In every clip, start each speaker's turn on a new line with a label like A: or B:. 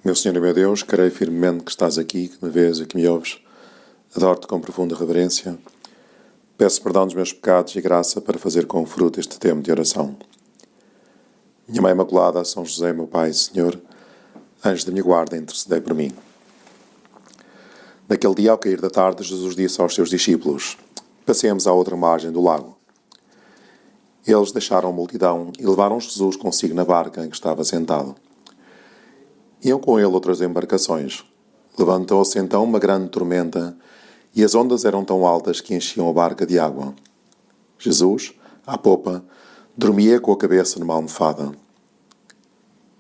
A: Meu Senhor e meu Deus, creio firmemente que estás aqui, que me vês e que me ouves. Adoro-te com profunda reverência. Peço perdão dos meus pecados e graça para fazer com fruto este tempo de oração. Minha Mãe Imaculada, São José, meu Pai e Senhor, anjos da minha guarda, intercedei por mim. Naquele dia, ao cair da tarde, Jesus disse aos seus discípulos: Passemos à outra margem do lago. Eles deixaram a multidão e levaram Jesus consigo na barca em que estava sentado. Iam com ele outras embarcações. Levantou-se então uma grande tormenta e as ondas eram tão altas que enchiam a barca de água. Jesus, à popa, dormia com a cabeça numa almofada.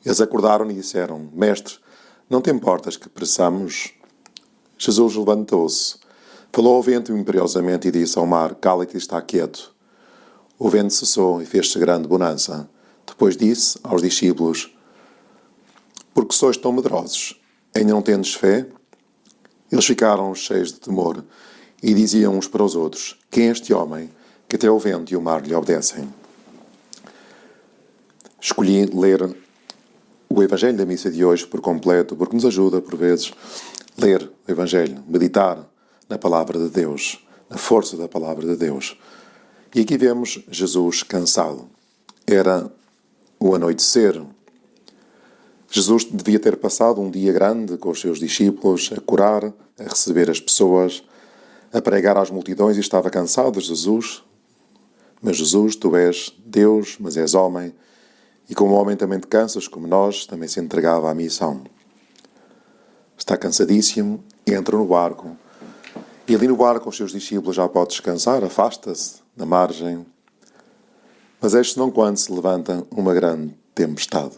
A: Eles acordaram e disseram: Mestre, não te importas que pereçamos? Jesus levantou-se, falou ao vento imperiosamente e disse ao mar: Cala-te e está quieto. O vento cessou e fez-se grande bonança. Depois disse aos discípulos: Porque sois tão medrosos? Ainda não tendes fé? Eles ficaram cheios de temor e diziam uns para os outros: Quem é este homem que até o vento e o mar lhe obedecem? Escolhi ler o Evangelho da missa de hoje por completo, porque nos ajuda, por vezes, ler o Evangelho, meditar na palavra de Deus, na força da palavra de Deus. E aqui vemos Jesus cansado. Era o anoitecer. Jesus devia ter passado um dia grande com os seus discípulos, a curar, a receber as pessoas, a pregar às multidões, e estava cansado, Jesus. Mas Jesus, tu és Deus, mas és homem, e como homem também te cansas, como nós, também se entregava à missão. Está cansadíssimo, entra no barco, e ali no barco com os seus discípulos já pode descansar, afasta-se da margem. Mas eis senão quando se levanta uma grande tempestade.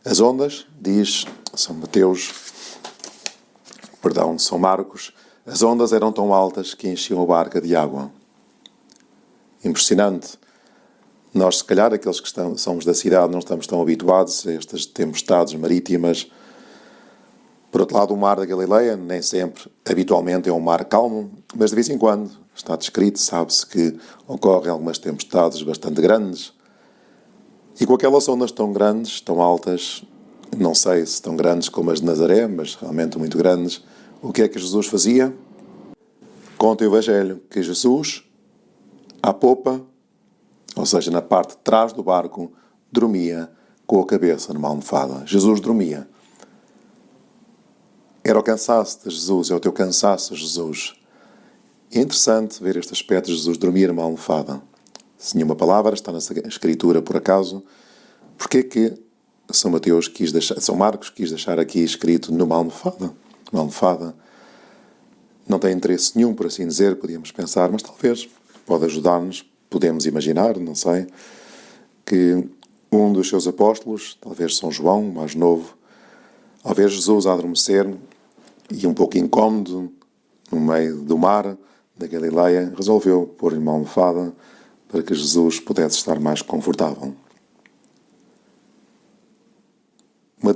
A: As ondas, diz São Marcos, as ondas eram tão altas que enchiam a barca de água. Impressionante. Nós, se calhar, aqueles que somos da cidade, não estamos tão habituados a estas tempestades marítimas. Por outro lado, o mar da Galileia, nem sempre, habitualmente, é um mar calmo, mas de vez em quando, está descrito, sabe-se que ocorrem algumas tempestades bastante grandes. E com aquelas ondas tão grandes, tão altas, não sei se tão grandes como as de Nazaré, mas realmente muito grandes, o que é que Jesus fazia? Conta o Evangelho que Jesus, à popa, ou seja, na parte de trás do barco, dormia com a cabeça numa almofada. Jesus dormia. Era o cansaço de Jesus, é o teu cansaço, Jesus. É interessante ver este aspecto de Jesus dormir numa almofada. Se nenhuma palavra está na Escritura, por acaso, porque é que São Marcos quis deixar aqui escrito numa almofada? Uma almofada não tem interesse nenhum, por assim dizer, podíamos pensar, mas talvez pode ajudar-nos, podemos imaginar, não sei, que um dos seus apóstolos, talvez São João, mais novo, ao ver Jesus a adormecer e um pouco incómodo no meio do mar da Galileia, resolveu pôr-lhe uma almofada para que Jesus pudesse estar mais confortável. Uma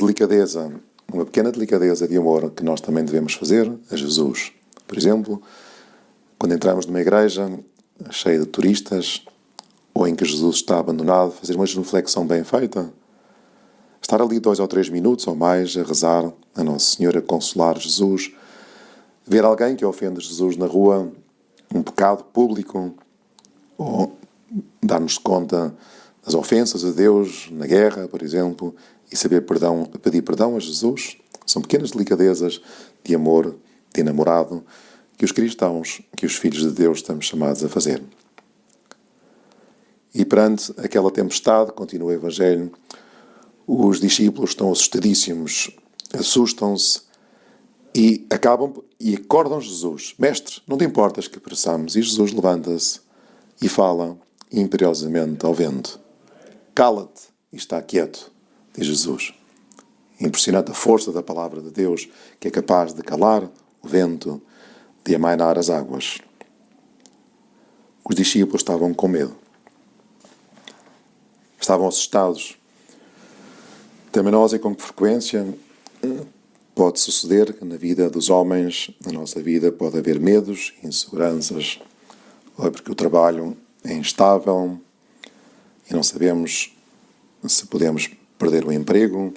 A: pequena delicadeza de amor que nós também devemos fazer a Jesus. Por exemplo, quando entramos numa igreja cheia de turistas, ou em que Jesus está abandonado, fazer uma genuflexão bem feita. Estar ali 2 ou 3 minutos ou mais a rezar a Nossa Senhora, a consolar Jesus. Ver alguém que ofende Jesus na rua, um pecado público, ou dar-nos conta das ofensas a Deus na guerra, por exemplo, e saber pedir perdão a Jesus. São pequenas delicadezas de amor, de namorado, que os cristãos, que os filhos de Deus estamos chamados a fazer. E perante aquela tempestade, continua o Evangelho, os discípulos estão assustadíssimos, assustam-se e acordam Jesus. Mestre, não te importas que pereçamos? E Jesus levanta-se e fala imperiosamente ao vento. Cala-te e está quieto, diz Jesus. Impressionante a força da palavra de Deus, que é capaz de calar o vento, de amainar as águas. Os discípulos estavam com medo. Estavam assustados. Também nós, e com que frequência pode suceder que na vida dos homens, na nossa vida, pode haver medos, inseguranças, ou é porque o trabalho é instável e não sabemos se podemos perder o emprego,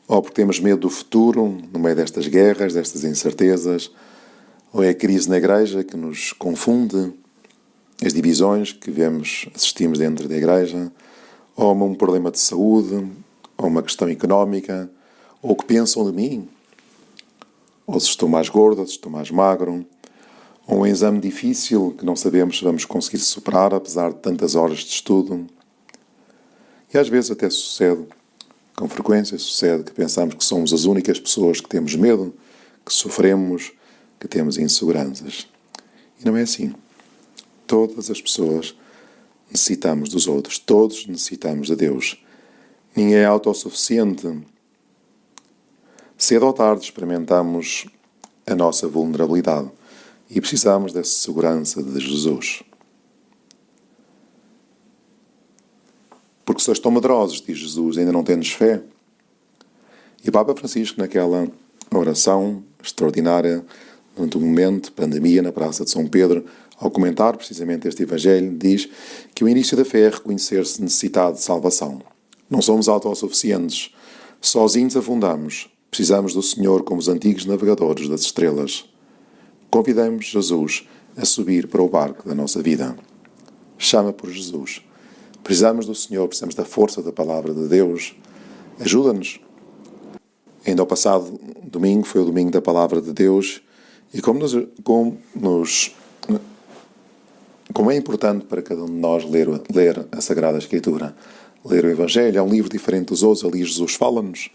A: Ou porque temos medo do futuro, no meio destas guerras, destas incertezas, ou é a crise na igreja que nos confunde, as divisões que assistimos dentro da igreja, ou um problema de saúde, ou uma questão económica, ou o que pensam de mim, ou se estou mais gordo, ou se estou mais magro, ou um exame difícil que não sabemos se vamos conseguir superar apesar de tantas horas de estudo. E às vezes até sucede, com frequência sucede, que pensamos que somos as únicas pessoas que temos medo, que sofremos, que temos inseguranças. E não é assim. Todas as pessoas necessitamos dos outros. Todos necessitamos de Deus. Ninguém é autossuficiente. Cedo ou tarde experimentamos a nossa vulnerabilidade e precisamos dessa segurança de Jesus. Porque sois tão medrosos, diz Jesus, ainda não tendes fé? E o Papa Francisco, naquela oração extraordinária, durante um momento de pandemia na Praça de São Pedro, ao comentar precisamente este Evangelho, diz que o início da fé é reconhecer-se necessitado de salvação. Não somos autossuficientes. Sozinhos afundamos. Precisamos do Senhor como os antigos navegadores das estrelas. Convidamos Jesus a subir para o barco da nossa vida. Chama por Jesus. Precisamos do Senhor, precisamos da força da Palavra de Deus. Ajuda-nos. Ainda ao passado domingo foi o domingo da Palavra de Deus e como é importante para cada um de nós ler a Sagrada Escritura. Ler o Evangelho é um livro diferente dos outros. Ali Jesus fala-nos.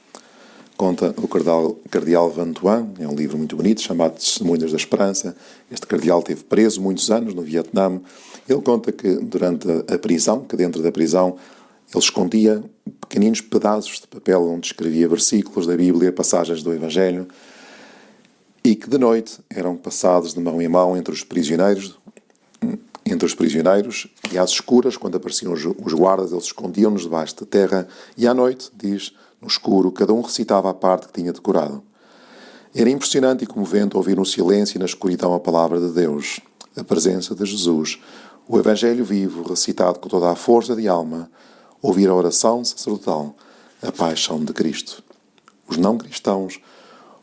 A: Conta o cardeal Vantuan, é um livro muito bonito, chamado Testemunhas da Esperança. Este cardeal esteve preso muitos anos no Vietnã. Ele conta que durante a prisão, que dentro da prisão, ele escondia pequeninos pedaços de papel onde escrevia versículos da Bíblia, passagens do Evangelho, e que de noite eram passados de mão em mão entre os prisioneiros, e às escuras, quando apareciam os guardas, eles escondiam-nos debaixo da terra, e à noite, diz, no escuro, cada um recitava a parte que tinha decorado. Era impressionante e comovente ouvir no silêncio e na escuridão a palavra de Deus, a presença de Jesus, o Evangelho vivo, recitado com toda a força de alma, ouvir a oração sacerdotal, a paixão de Cristo. Os não cristãos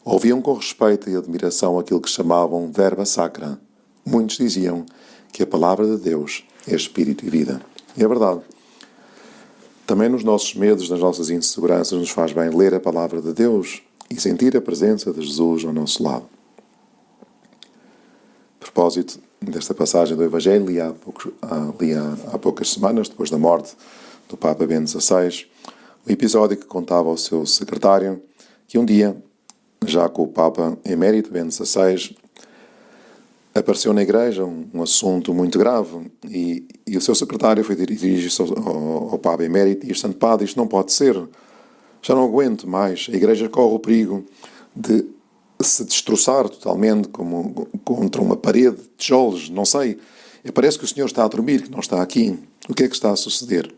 A: ouviam com respeito e admiração aquilo que chamavam verba sacra. Muitos diziam que a palavra de Deus é espírito e vida. E é verdade. Também nos nossos medos, nas nossas inseguranças, nos faz bem ler a palavra de Deus e sentir a presença de Jesus ao nosso lado. A propósito desta passagem do Evangelho, li há poucas semanas, depois da morte do Papa Bento XVI, o episódio que contava ao seu secretário que um dia, já com o Papa Emérito Bento XVI, apareceu na igreja um assunto muito grave e o seu secretário foi dirigir-se ao Papa Emérito e disse: Santo Padre, isto não pode ser, já não aguento mais, a igreja corre o perigo de se destroçar totalmente como contra uma parede de tijolos, não sei, parece que o Senhor está a dormir, que não está aqui, o que é que está a suceder?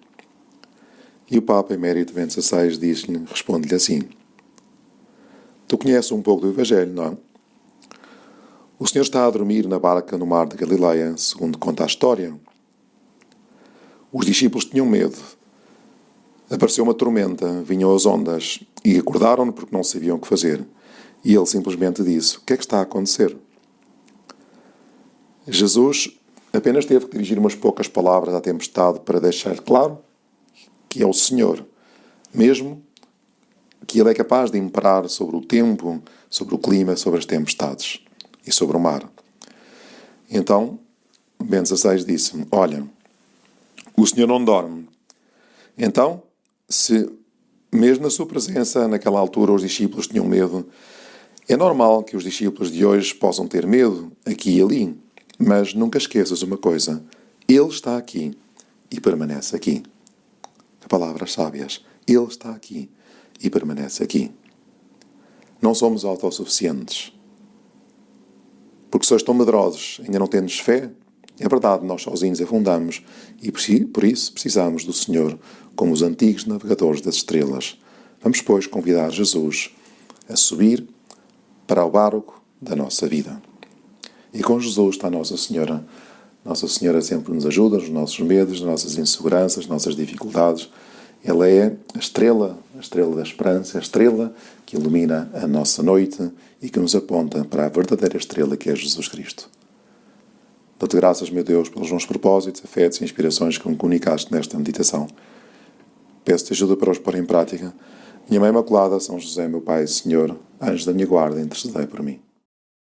A: E o Papa Emérito Bento XVI responde-lhe assim: tu conheces um pouco do Evangelho, não é? O Senhor está a dormir na barca no mar de Galileia, segundo conta a história. Os discípulos tinham medo. Apareceu uma tormenta, vinham as ondas e acordaram-no porque não sabiam o que fazer. E ele simplesmente disse: o que é que está a acontecer? Jesus apenas teve que dirigir umas poucas palavras à tempestade para deixar claro que é o Senhor, mesmo que Ele é capaz de imperar sobre o tempo, sobre o clima, sobre as tempestades e sobre o mar. Então, Bento XVI disse-me: olha, o Senhor não dorme. Então, se mesmo na sua presença, naquela altura, os discípulos tinham medo, é normal que os discípulos de hoje possam ter medo, aqui e ali, mas nunca esqueças uma coisa: Ele está aqui e permanece aqui. Palavras sábias. Ele está aqui e permanece aqui. Não somos autossuficientes. Porque sois tão medrosos, ainda não tendes fé? É verdade, nós sozinhos afundamos e por isso precisamos do Senhor como os antigos navegadores das estrelas. Vamos, pois, convidar Jesus a subir para o barco da nossa vida. E com Jesus está Nossa Senhora. Nossa Senhora sempre nos ajuda nos nossos medos, nas nossas inseguranças, nas nossas dificuldades. Ele é a estrela da esperança, a estrela que ilumina a nossa noite e que nos aponta para a verdadeira estrela que é Jesus Cristo. Dou-te graças, meu Deus, pelos bons propósitos, afetos e inspirações que me comunicaste nesta meditação. Peço-te ajuda para os pôr em prática. Minha Mãe Imaculada, São José, meu Pai e Senhor, anjo da minha guarda, intercedei por mim.